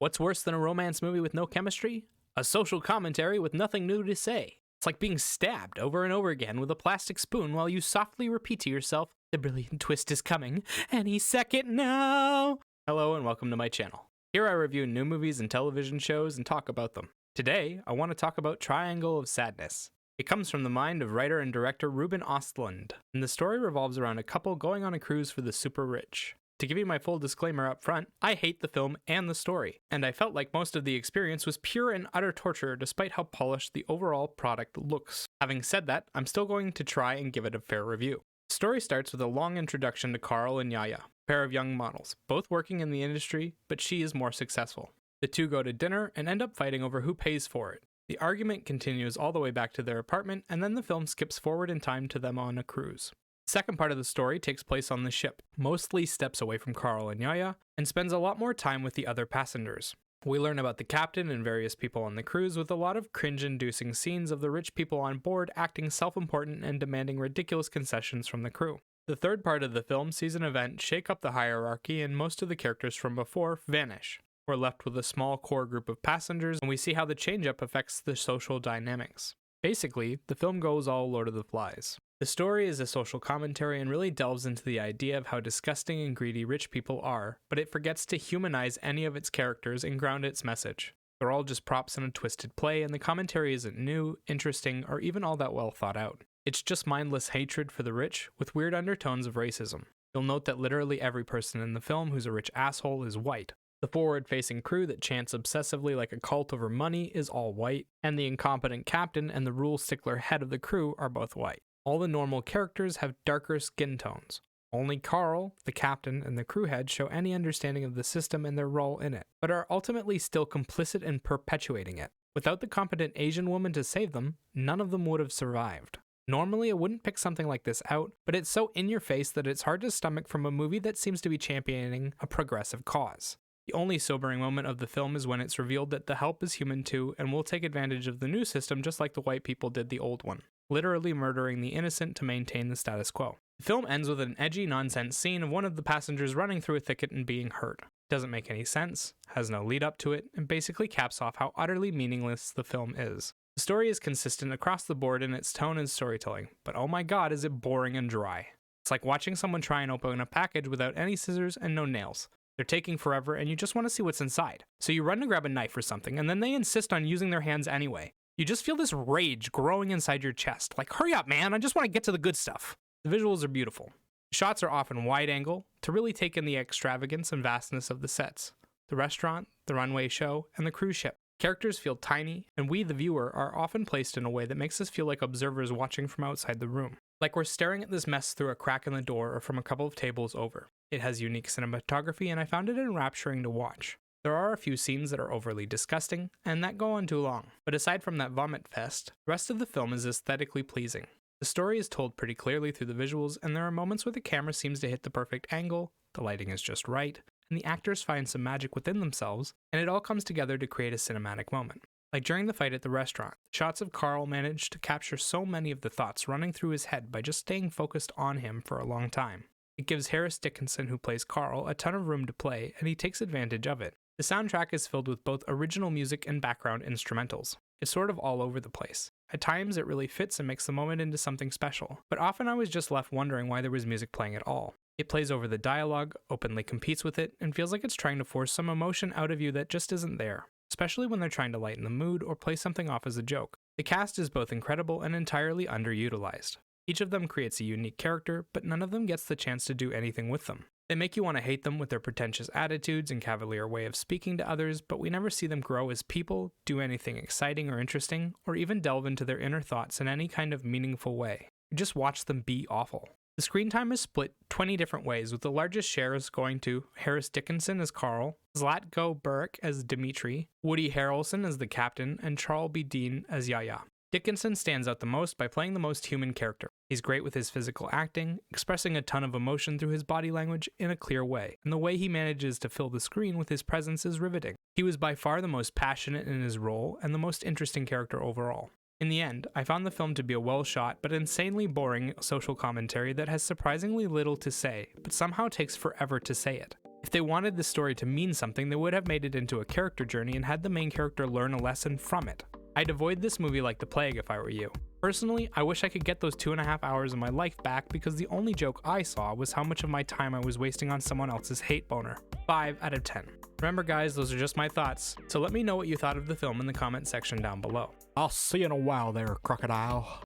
What's worse than a romance movie with no chemistry? A social commentary with nothing new to say. It's like being stabbed over and over again with a plastic spoon while you softly repeat to yourself, the brilliant twist is coming, any second now. Hello and welcome to my channel. Here I review new movies and television shows and talk about them. Today, I want to talk about Triangle of Sadness. It comes from the mind of writer and director Ruben Ostlund, and the story revolves around a couple going on a cruise for the super rich. To give you my full disclaimer up front, I hate the film and the story, and I felt like most of the experience was pure and utter torture despite how polished the overall product looks. Having said that, I'm still going to try and give it a fair review. The story starts with a long introduction to Carl and Yaya, a pair of young models, both working in the industry, but she is more successful. The two go to dinner and end up fighting over who pays for it. The argument continues all the way back to their apartment, and then the film skips forward in time to them on a cruise. The second part of the story takes place on the ship, mostly steps away from Carl and Yaya, and spends a lot more time with the other passengers. We learn about the captain and various people on the cruise with a lot of cringe-inducing scenes of the rich people on board acting self-important and demanding ridiculous concessions from the crew. The third part of the film sees an event shake up the hierarchy and most of the characters from before vanish. We're left with a small core group of passengers and we see how the change-up affects the social dynamics. Basically, the film goes all Lord of the Flies. The story is a social commentary and really delves into the idea of how disgusting and greedy rich people are, but it forgets to humanize any of its characters and ground its message. They're all just props in a twisted play, and the commentary isn't new, interesting, or even all that well thought out. It's just mindless hatred for the rich, with weird undertones of racism. You'll note that literally every person in the film who's a rich asshole is white. The forward-facing crew that chants obsessively like a cult over money is all white, and the incompetent captain and the rule stickler head of the crew are both white. All the normal characters have darker skin tones. Only Carl, the captain, and the crew head show any understanding of the system and their role in it, but are ultimately still complicit in perpetuating it. Without the competent Asian woman to save them, none of them would have survived. Normally, I wouldn't pick something like this out, but it's so in your face that it's hard to stomach from a movie that seems to be championing a progressive cause. The only sobering moment of the film is when it's revealed that the help is human too and will take advantage of the new system just like the white people did the old one, literally murdering the innocent to maintain the status quo. The film ends with an edgy nonsense scene of one of the passengers running through a thicket and being hurt. Doesn't make any sense, has no lead up to it, and basically caps off how utterly meaningless the film is. The story is consistent across the board in its tone and storytelling, but oh my god is it boring and dry. It's like watching someone try and open a package without any scissors and no nails. They're taking forever and you just want to see what's inside. So you run to grab a knife or something and then they insist on using their hands anyway. You just feel this rage growing inside your chest. Like, hurry up, man, I just want to get to the good stuff. The visuals are beautiful. The shots are often wide angle to really take in the extravagance and vastness of the sets. The restaurant, the runway show, and the cruise ship. Characters feel tiny, and we, the viewer, are often placed in a way that makes us feel like observers watching from outside the room. Like we're staring at this mess through a crack in the door or from a couple of tables over. It has unique cinematography, and I found it enrapturing to watch. There are a few scenes that are overly disgusting, and that go on too long. But aside from that vomit fest, the rest of the film is aesthetically pleasing. The story is told pretty clearly through the visuals, and there are moments where the camera seems to hit the perfect angle, the lighting is just right, and the actors find some magic within themselves, and it all comes together to create a cinematic moment. Like during the fight at the restaurant, shots of Carl managed to capture so many of the thoughts running through his head by just staying focused on him for a long time. It gives Harris Dickinson, who plays Carl, a ton of room to play, and he takes advantage of it. The soundtrack is filled with both original music and background instrumentals. It's sort of all over the place. At times it really fits and makes the moment into something special, but often I was just left wondering why there was music playing at all. It plays over the dialogue, openly competes with it, and feels like it's trying to force some emotion out of you that just isn't there, especially when they're trying to lighten the mood or play something off as a joke. The cast is both incredible and entirely underutilized. Each of them creates a unique character, but none of them gets the chance to do anything with them. They make you want to hate them with their pretentious attitudes and cavalier way of speaking to others, but we never see them grow as people, do anything exciting or interesting, or even delve into their inner thoughts in any kind of meaningful way. We just watch them be awful. The screen time is split 20 different ways, with the largest shares going to Harris Dickinson as Carl, Zlatko Buric as Dimitri, Woody Harrelson as the captain, and Charles B. Dean as Yaya. Dickinson stands out the most by playing the most human character. He's great with his physical acting, expressing a ton of emotion through his body language in a clear way, and the way he manages to fill the screen with his presence is riveting. He was by far the most passionate in his role and the most interesting character overall. In the end, I found the film to be a well-shot but insanely boring social commentary that has surprisingly little to say, but somehow takes forever to say it. If they wanted the story to mean something, they would have made it into a character journey and had the main character learn a lesson from it. I'd avoid this movie like the plague if I were you. Personally, I wish I could get those 2.5 hours of my life back because the only joke I saw was how much of my time I was wasting on someone else's hate boner. 5 out of 10. Remember guys, those are just my thoughts, so let me know what you thought of the film in the comment section down below. I'll see you in a while there, crocodile.